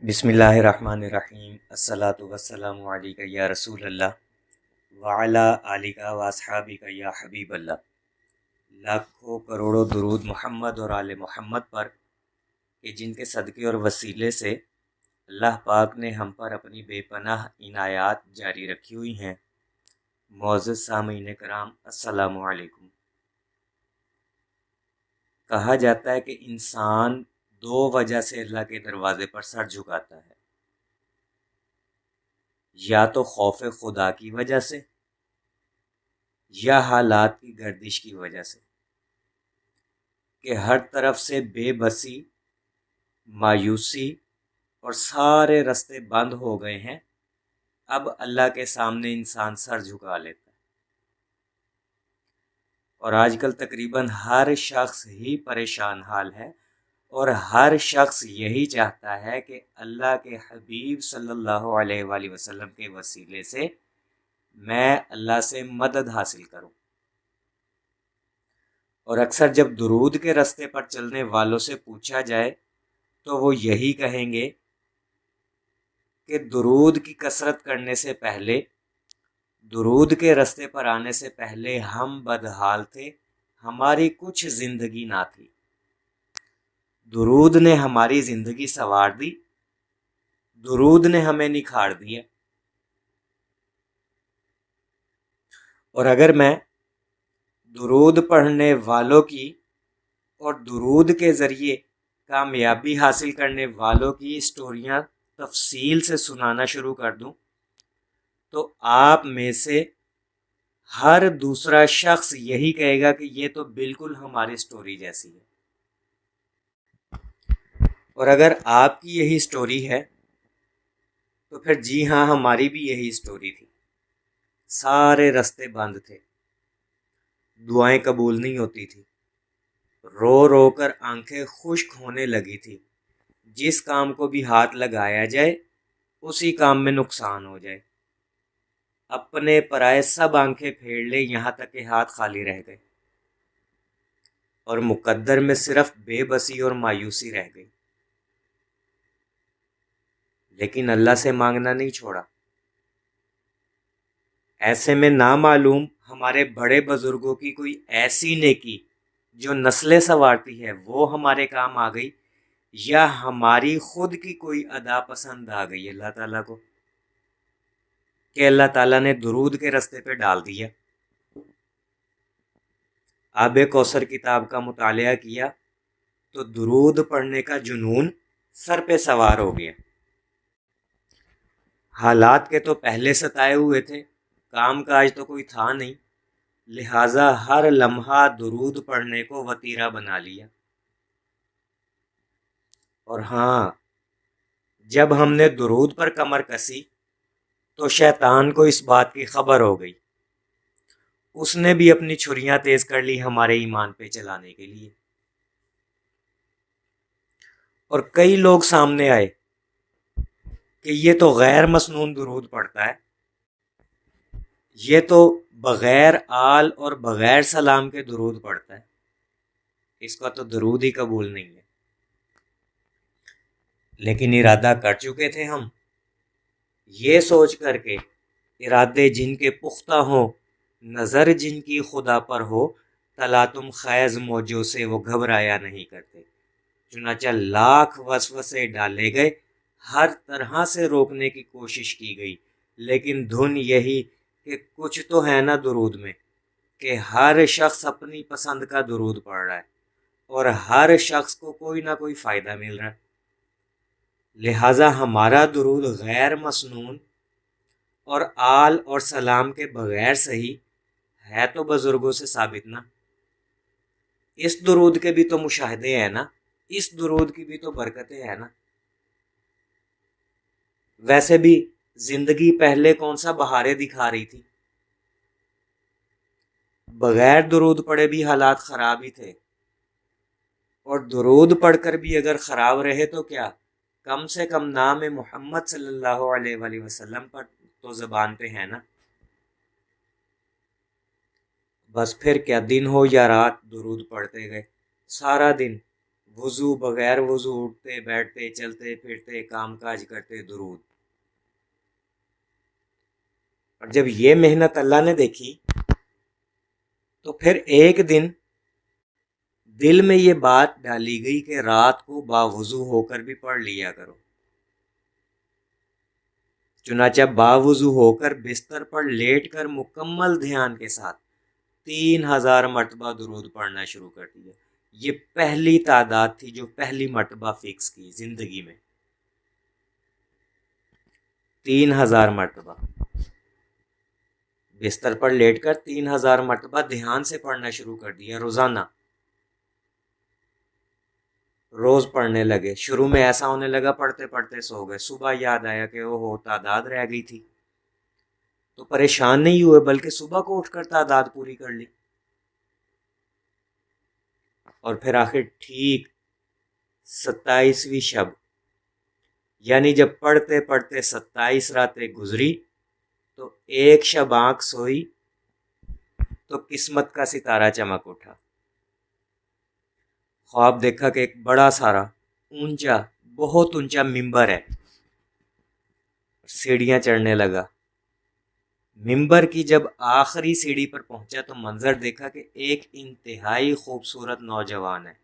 بسم اللہ الرحمن الرحیم الصلاۃ والسلام علیک یا رسول اللہ وعلی آلک و اصحابک یا حبیب اللہ۔ لاکھوں کروڑوں درود محمد اور آل محمد پر کہ جن کے صدقے اور وسیلے سے اللہ پاک نے ہم پر اپنی بے پناہ عنایات جاری رکھی ہوئی ہیں۔ معزز سامعین کرام، السلام علیکم۔ کہا جاتا ہے کہ انسان دو وجہ سے اللہ کے دروازے پر سر جھکاتا ہے، یا تو خوف خدا کی وجہ سے یا حالات کی گردش کی وجہ سے، کہ ہر طرف سے بے بسی، مایوسی اور سارے راستے بند ہو گئے ہیں۔ اب اللہ کے سامنے انسان سر جھکا لیتا ہے، اور آج کل تقریباً ہر شخص ہی پریشان حال ہے، اور ہر شخص یہی چاہتا ہے کہ اللہ کے حبیب صلی اللہ علیہ وآلہ وسلم کے وسیلے سے میں اللہ سے مدد حاصل کروں۔ اور اکثر جب درود کے راستے پر چلنے والوں سے پوچھا جائے تو وہ یہی کہیں گے کہ درود کی کثرت کرنے سے پہلے، درود کے راستے پر آنے سے پہلے ہم بدحال تھے، ہماری کچھ زندگی نہ تھی۔ درود نے ہماری زندگی سنوار دی، درود نے ہمیں نکھار دیا۔ اور اگر میں درود پڑھنے والوں کی اور درود کے ذریعے کامیابی حاصل کرنے والوں کی سٹوریاں تفصیل سے سنانا شروع کر دوں تو آپ میں سے ہر دوسرا شخص یہی کہے گا کہ یہ تو بالکل ہماری سٹوری جیسی ہے۔ اور اگر آپ کی یہی سٹوری ہے تو پھر جی ہاں، ہماری بھی یہی سٹوری تھی۔ سارے راستے بند تھے، دعائیں قبول نہیں ہوتی تھی، رو رو کر آنکھیں خشک ہونے لگی تھی، جس کام کو بھی ہاتھ لگایا جائے اسی کام میں نقصان ہو جائے، اپنے پرائے سب آنکھیں پھیر لے، یہاں تک کہ ہاتھ خالی رہ گئے، اور مقدر میں صرف بے بسی اور مایوسی رہ گئی۔ لیکن اللہ سے مانگنا نہیں چھوڑا۔ ایسے میں نامعلوم ہمارے بڑے بزرگوں کی کوئی ایسی نیکی جو نسلیں سنوارتی ہے وہ ہمارے کام آ گئی، یا ہماری خود کی کوئی ادا پسند آ گئی اللہ تعالیٰ کو، کہ اللہ تعالیٰ نے درود کے راستے پہ ڈال دیا۔ آب کوثر کتاب کا مطالعہ کیا تو درود پڑھنے کا جنون سر پہ سوار ہو گیا۔ حالات کے تو پہلے ستائے ہوئے تھے، کام کاج تو کوئی تھا نہیں، لہٰذا ہر لمحہ درود پڑھنے کو وتیرہ بنا لیا۔ اور ہاں، جب ہم نے درود پر کمر کسی تو شیطان کو اس بات کی خبر ہو گئی، اس نے بھی اپنی چھریاں تیز کر لی ہمارے ایمان پہ چلانے کے لیے، اور کئی لوگ سامنے آئے کہ یہ تو غیر مسنون درود پڑھتا ہے، یہ تو بغیر آل اور بغیر سلام کے درود پڑھتا ہے، اس کا تو درود ہی قبول نہیں ہے۔ لیکن ارادہ کر چکے تھے ہم، یہ سوچ کر کے ارادے جن کے پختہ ہوں، نظر جن کی خدا پر ہو، تلاتم خیز موجوں سے وہ گھبرایا نہیں کرتے۔ چنانچہ لاکھ وسوسے ڈالے گئے، ہر طرح سے روکنے کی کوشش کی گئی، لیکن دھن یہی کہ کچھ تو ہے نا درود میں، کہ ہر شخص اپنی پسند کا درود پڑھ رہا ہے اور ہر شخص کو کوئی نہ کوئی فائدہ مل رہا ہے، لہٰذا ہمارا درود غیر مسنون اور آل اور سلام کے بغیر صحیح ہے تو بزرگوں سے ثابت نہ۔ اس درود کے بھی تو مشاہدے ہیں نا، اس درود کی بھی تو برکتیں ہیں نا۔ ویسے بھی زندگی پہلے کون سا بہاریں دکھا رہی تھی، بغیر درود پڑھے بھی حالات خراب ہی تھے، اور درود پڑھ کر بھی اگر خراب رہے تو کیا، کم سے کم نام محمد صلی اللہ علیہ وآلہ وسلم پر تو زبان پہ ہے نا۔ بس پھر کیا، دن ہو یا رات درود پڑھتے گئے، سارا دن وضو بغیر وضو اٹھتے بیٹھتے چلتے پھرتے کام کاج کرتے درود. اور جب یہ محنت اللہ نے دیکھی تو پھر ایک دن دل میں یہ بات ڈالی گئی کہ رات کو باوضو ہو کر بھی پڑھ لیا کرو. چنانچہ باوضو ہو کر بستر پر لیٹ کر مکمل دھیان کے ساتھ 3000 مرتبہ درود پڑھنا شروع کر دیا. یہ پہلی تعداد تھی جو پہلی مرتبہ فکس کی زندگی میں. 3000 مرتبہ بستر پر لیٹ کر 3000 مرتبہ دھیان سے پڑھنا شروع کر دیا روزانہ. روز پڑھنے لگے. شروع میں ایسا ہونے لگا پڑھتے پڑھتے سو گئے. صبح یاد آیا کہ وہ تعداد رہ گئی تھی تو پریشان نہیں ہوئے بلکہ صبح کو اٹھ کر تعداد پوری کر لی. اور پھر آخر ٹھیک 27ویں شب یعنی جب پڑھتے پڑھتے 27 راتیں گزری تو ایک شب آنکھ سوئی تو قسمت کا ستارہ چمک اٹھا. خواب دیکھا کہ ایک بڑا سارا اونچا بہت اونچا ممبر ہے. سیڑھیاں چڑھنے لگا. ممبر کی جب آخری سیڑھی پر پہنچا تو منظر دیکھا کہ ایک انتہائی خوبصورت نوجوان ہے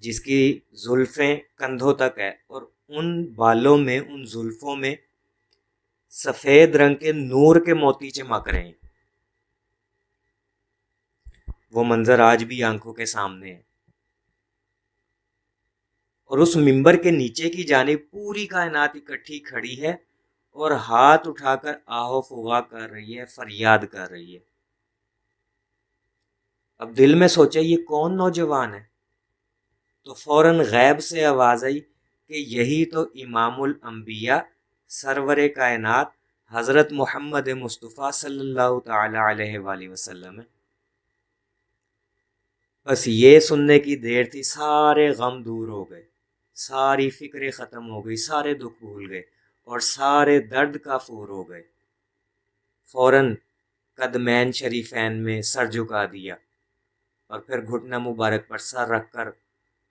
جس کی زلفیں کندھوں تک ہے اور ان بالوں میں ان زلفوں میں سفید رنگ کے نور کے موتی چمک رہے ہیں. وہ منظر آج بھی آنکھوں کے سامنے ہے. اور اس ممبر کے نیچے کی جانب پوری کائنات اکٹھی کھڑی ہے اور ہاتھ اٹھا کر آہو فغا کر رہی ہے، فریاد کر رہی ہے. اب دل میں سوچا یہ کون نوجوان ہے؟ تو فوراً غیب سے آواز آئی کہ یہی تو امام الانبیاء سرور کائنات حضرت محمد مصطفیٰ صلی اللہ تعالی علیہ وآلہ وسلم ہے. بس یہ سننے کی دیر تھی، سارے غم دور ہو گئے، ساری فکریں ختم ہو گئی، سارے دکھ بھول گئے اور سارے درد کافور ہو گئے. فوراً قدمین شریفین میں سر جھکا دیا اور پھر گھٹنا مبارک پر سر رکھ کر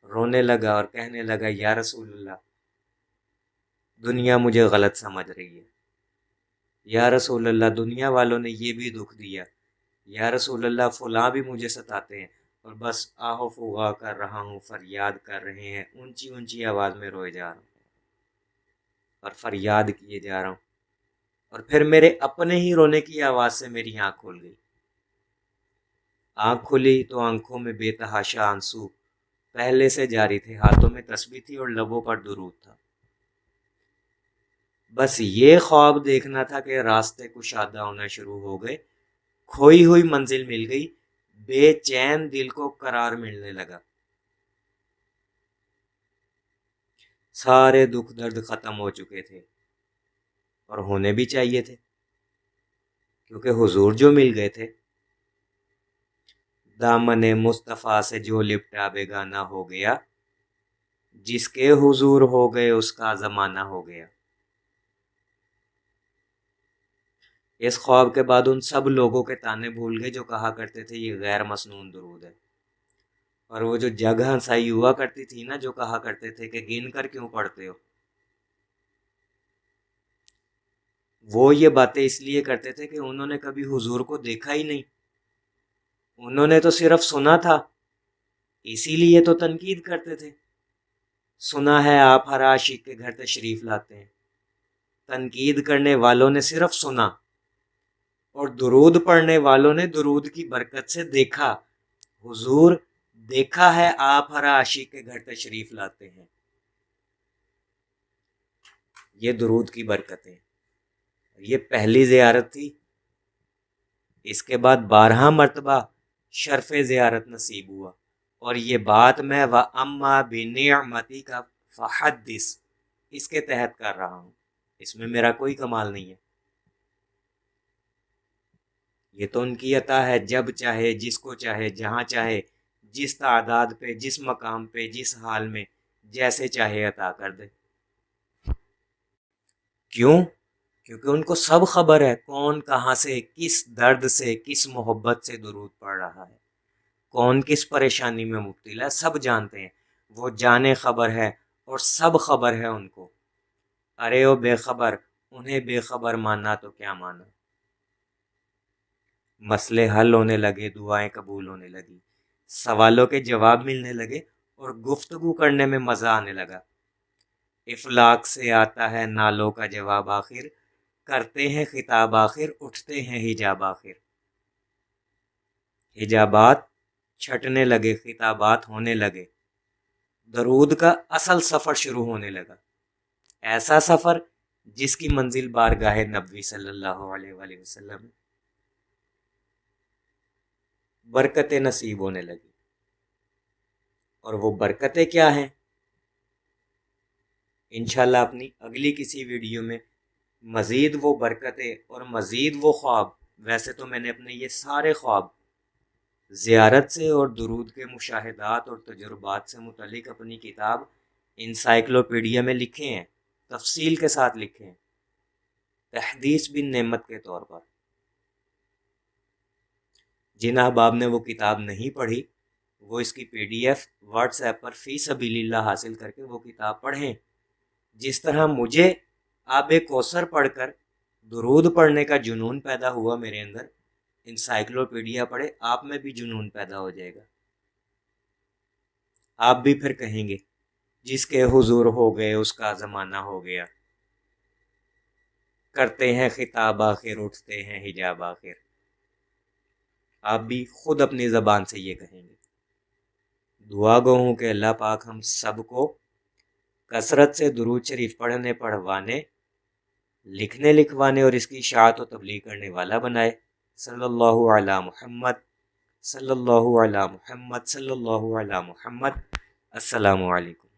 رونے لگا اور کہنے لگا یا رسول اللہ دنیا مجھے غلط سمجھ رہی ہے. یا رسول اللہ دنیا والوں نے یہ بھی دکھ دیا. یا رسول اللہ فلاں بھی مجھے ستاتے ہیں اور بس آہو فغا کر رہا ہوں، فریاد کر رہے ہیں، اونچی اونچی آواز میں روئے جا رہا ہوں اور فریاد کیے جا رہا ہوں. اور پھر میرے اپنے ہی رونے کی آواز سے میری آنکھ کھل گئی. آنکھ کھلی تو آنکھوں میں بے تحاشا آنسو پہلے سے جاری تھے، ہاتھوں میں تسبیح تھی اور لبوں پر درود تھا. بس یہ خواب دیکھنا تھا کہ راستے کشادہ ہونا شروع ہو گئے، کھوئی ہوئی منزل مل گئی، بے چین دل کو قرار ملنے لگا. سارے دکھ درد ختم ہو چکے تھے اور ہونے بھی چاہیے تھے کیونکہ حضور جو مل گئے تھے. دامن مصطفیٰ سے جو لپٹا بیگانہ ہو گیا، جس کے حضور ہو گئے اس کا زمانہ ہو گیا. اس خواب کے بعد ان سب لوگوں کے تانے بھول گئے جو کہا کرتے تھے یہ غیر مسنون درود ہے. اور وہ جو جگ ہنسائی ہوا کرتی تھی نا، جو کہا کرتے تھے کہ گن کر کیوں پڑھتے ہو، وہ یہ باتیں اس لیے کرتے تھے کہ انہوں نے کبھی حضور کو دیکھا ہی نہیں، انہوں نے تو صرف سنا تھا، اسی لیے تو تنقید کرتے تھے. سنا ہے آپ ہر عاشق کے گھر تشریف لاتے ہیں. تنقید کرنے والوں نے صرف سنا اور درود پڑھنے والوں نے درود کی برکت سے دیکھا. حضور دیکھا ہے آپ ہر عاشق کے گھر تشریف لاتے ہیں. یہ درود کی برکتیں. یہ پہلی زیارت تھی. اس کے بعد 12 مرتبہ شرف زیارت نصیب ہوا. اور یہ بات میں وَأَمَّا بِنِعْمَتِكَ فَحَدِّثْ اس کے تحت کر رہا ہوں، اس میں میرا کوئی کمال نہیں ہے. یہ تو ان کی عطا ہے، جب چاہے جس کو چاہے جہاں چاہے جس تعداد پہ جس مقام پہ جس حال میں جیسے چاہے عطا کر دے. کیوں؟ کیونکہ ان کو سب خبر ہے کون کہاں سے کس درد سے کس محبت سے درود پڑھ رہا ہے، کون کس پریشانی میں مبتلا سب جانتے ہیں، وہ جانے خبر ہے اور سب خبر ہے ان کو۔ ارے او بے خبر، انہیں بے خبر ماننا تو کیا مانا۔ مسئلے حل ہونے لگے، دعائیں قبول ہونے لگی، سوالوں کے جواب ملنے لگے اور گفتگو کرنے میں مزہ آنے لگا۔ افلاک سے آتا ہے نالوں کا جواب آخر، کرتے ہیں خطاب آخر، اٹھتے ہیں حجاب آخر۔ حجابات چھٹنے لگے، خطابات ہونے لگے، درود کا اصل سفر شروع ہونے لگا۔ ایسا سفر جس کی منزل بارگاہ نبوی صلی اللہ علیہ وآلہ وسلم، برکتیں نصیب ہونے لگی۔ اور وہ برکتیں کیا ہیں؟ انشاءاللہ اپنی اگلی کسی ویڈیو میں مزید وہ برکتیں اور مزید وہ خواب، ویسے تو میں نے اپنے یہ سارے خواب زیارت سے اور درود کے مشاہدات اور تجربات سے متعلق اپنی کتاب انسائکلوپیڈیا میں لکھے ہیں، تفصیل کے ساتھ لکھے ہیں، تحدیث بن نعمت کے طور پر۔ جن احباب نے وہ کتاب نہیں پڑھی وہ اس کی PDF واٹس ایپ پر فی سبیل اللہ حاصل کر کے وہ کتاب پڑھیں۔ جس طرح مجھے آب کوثر پڑھ کر درود پڑھنے کا جنون پیدا ہوا میرے اندر، انسائکلوپیڈیا پڑھے آپ میں بھی جنون پیدا ہو جائے گا۔ آپ بھی پھر کہیں گے جس کے حضور ہو گئے اس کا زمانہ ہو گیا، کرتے ہیں خطاب آخر، اٹھتے ہیں حجاب آخر۔ آپ بھی خود اپنی زبان سے یہ کہیں گے۔ دعا گو ہوں کہ اللہ پاک ہم سب کو کثرت سے درود شریف پڑھنے، پڑھوانے، لکھنے، لکھوانے اور اس کی اشاعت و تبلیغ کرنے والا بنائے۔ صلی اللہ علی محمد، صلی اللہ علی محمد، صلی اللہ علی محمد۔ السلام علیکم۔